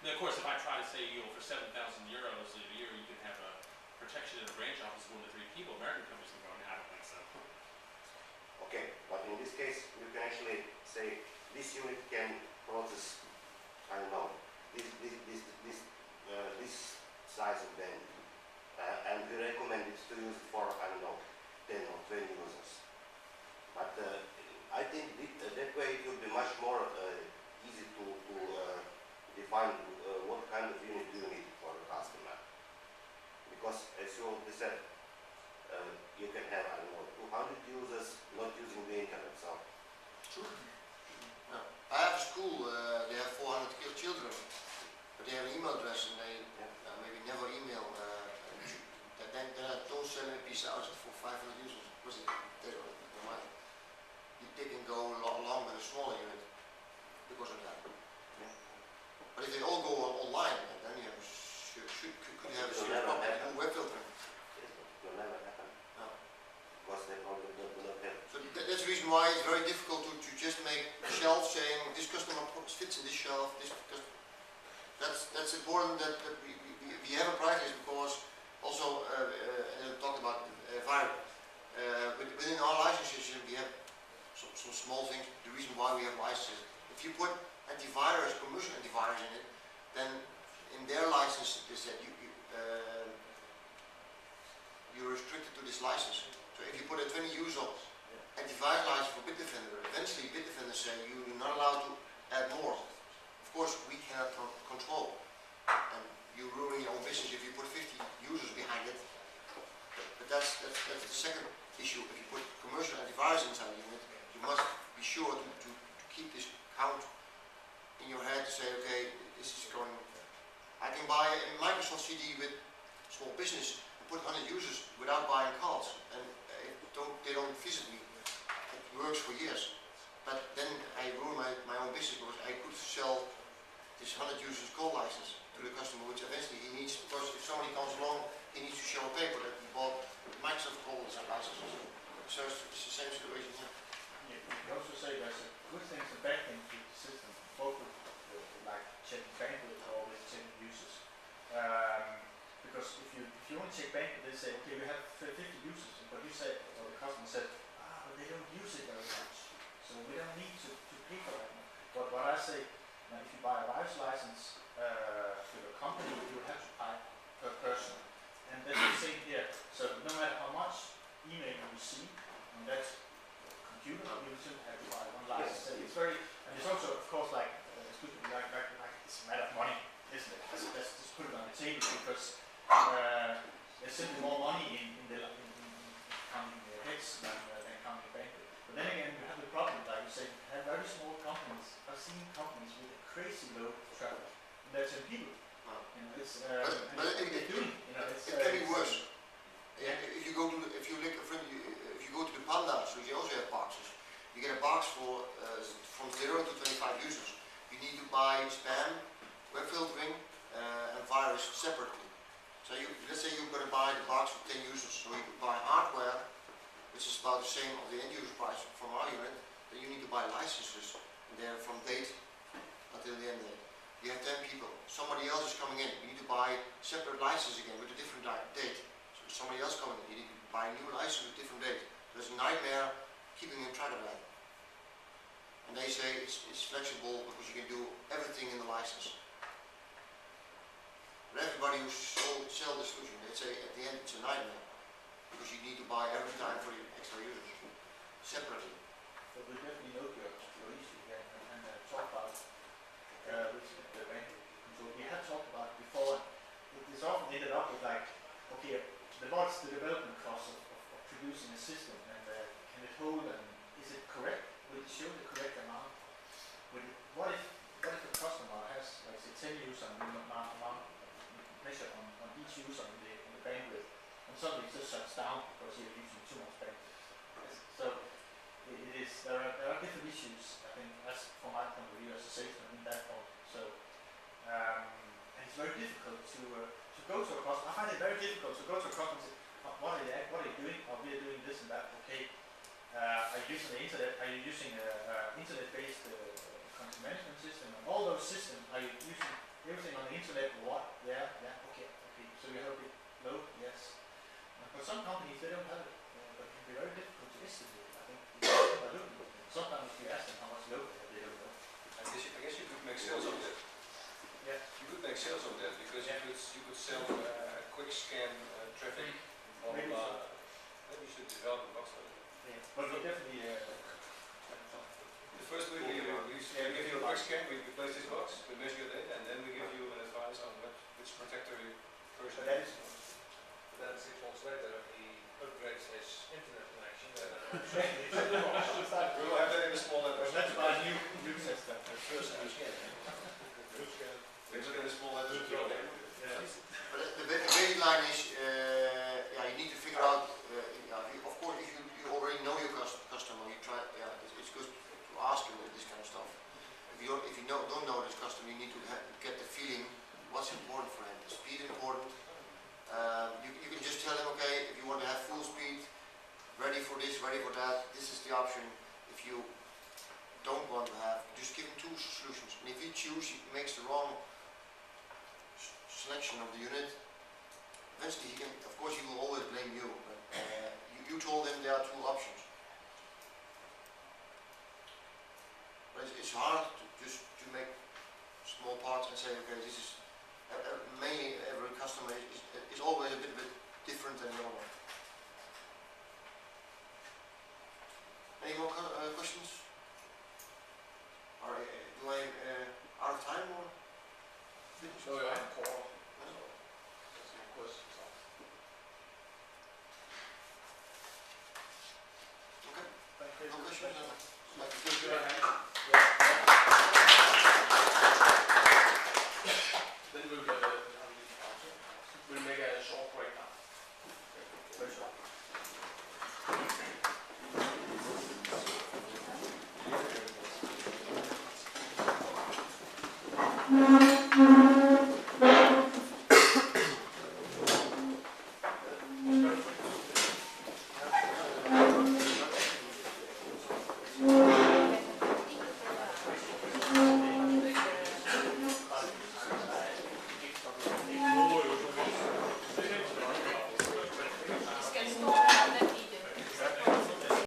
Now, of course, if I try to say, for €7,000 a year, you can have a protection in a branch office of 1 to 3 people, American companies can go, I don't think so. Okay, but in this case, you can actually say this unit can process, I don't know, this size of band, and we recommend it to use it for, I don't know, 10 or 20 users. But I think that way it will be much more easy to define what kind of unit do you need for a customer. Because as you already said, you can have, I don't know, 200 users not using the internet. So. True. Yeah. I have a school, they have 400 children, but they have an email address and they maybe never email. Then I don't sell a piece out for 500 users because they can go a lot longer with a smaller unit because of that. Yeah. But if they all go online, then you have could have a serious problem with web filtering. Yes, it will never happen. No. Because they probably will not have. So that's the reason why it's very difficult to just make a shelf saying this customer fits in this shelf. That's important that we have a price list because also and we talked about virus. Within our license system we have some small things. The reason why we have licenses. If you put antivirus, commercial antivirus in it, then in their license is that you're restricted to this license. So if you put a 20 user antivirus license for Bitdefender, eventually Bitdefender say you're not allowed to add more. Of course we cannot control, and you ruin your own business if you put 50 users behind it. But that's the second issue. If you put commercial antivirus inside the unit, you must be sure to keep this count in your head to say, okay, this is going. I can buy a Microsoft CD with small business and put 100 users without buying cards, and they don't visit me. It works for years. But then I ruin my own business because I could sell this 100 users call license to the customer, which eventually he needs, because if somebody comes along, he needs to show a paper that he bought Microsoft call licenses. So it's the same situation here. Yeah, you can also say there's a good things and bad things with the system, both with like checking bandwidth or with checking users. Because if you only check bandwidth, they say, okay, we have 50 users, but you say, or the customer said, but they don't use it very much, so we don't need to pay for that. But what I say, if you buy a virus license with a company, you have to pay per person. And that's the same here. So no matter how much email you receive on that computer, you still have to buy one license. So it's very, and it's also, of course, like it's a matter of money, isn't it? Let's just put it on the table because there's simply more money in counting the heads than counting bandwidth. But then again, you have the problem, like you say, you have very small companies. I've seen companies with a crazy low traffic. And there's 10 people. It's it can be worse. Yeah. If you go to the Panda, so you also have boxes. You get a box for from 0 to 25 users. You need to buy spam, web filtering, and virus separately. So let's say you're going to buy the box for 10 users, so you could buy hardware, which is about the same of the end user price from our unit. Then you need to buy licenses, and they're from date until the end date. You have 10 people. Somebody else is coming in. You need to buy separate licenses again with a different date. So somebody else coming in, you need to buy a new license with a different date. So it's a nightmare keeping in track of that. And they say it's flexible because you can do everything in the license. But everybody who sell the solution, they say at the end it's a nightmare because you need to buy every time for the extra users separately. So we definitely note your issue here and talk about which the bank control. We had talked about it before. It's often ended up with like, okay, what's the development cost of producing a system, and can it hold, and is it correct? Will it show the correct amount? What if the customer has, like say, 10 users and amount measure on each user in the bandwidth, and suddenly it just shuts down because you're using too much bandwidth. So there are different issues, I think, as from my point of view as a salesman in that point. So and it's very difficult to go to a customer. I find it very difficult to go to a customer and say, what are you doing? Oh, we are doing this and that. Okay. Are you using the internet? Are you using an internet-based content management system? And all those systems, are you using everything on sales on that, because you could sell quick scan traffic on, Maybe so. maybe you should develop a box for that. Yeah. But we definitely. The first week we give you a quick scan, we place this box, we measure your data, and then we give you an advice on which protector you first. But that is. Then 6 months later, he upgrades his internet connection. We will have that in a small letter. That's my new system. First time scan. We will get a small letter. Yeah. But the baseline is, you need to figure out, of course, if you already know your customer, you try, it's good to ask him this kind of stuff. If you don't know this customer, you need to get the feeling what's important for him. Is speed important? You can just tell him, okay, if you want to have full speed, ready for this, ready for that, this is the option. If you don't want to have, just give him two solutions. And if he makes the wrong selection of the unit, eventually he can, of course he will always blame you, but you told him there are two options. But it's hard to make small parts and say, okay, this is, mainly every customer is always a bit different than the other one. Any more questions? Or do I out of time or? So you have a call. Okay, Thank you. no questions? Like to Good. give you a hand. Then we'll make a short break now. Very short. Yeah.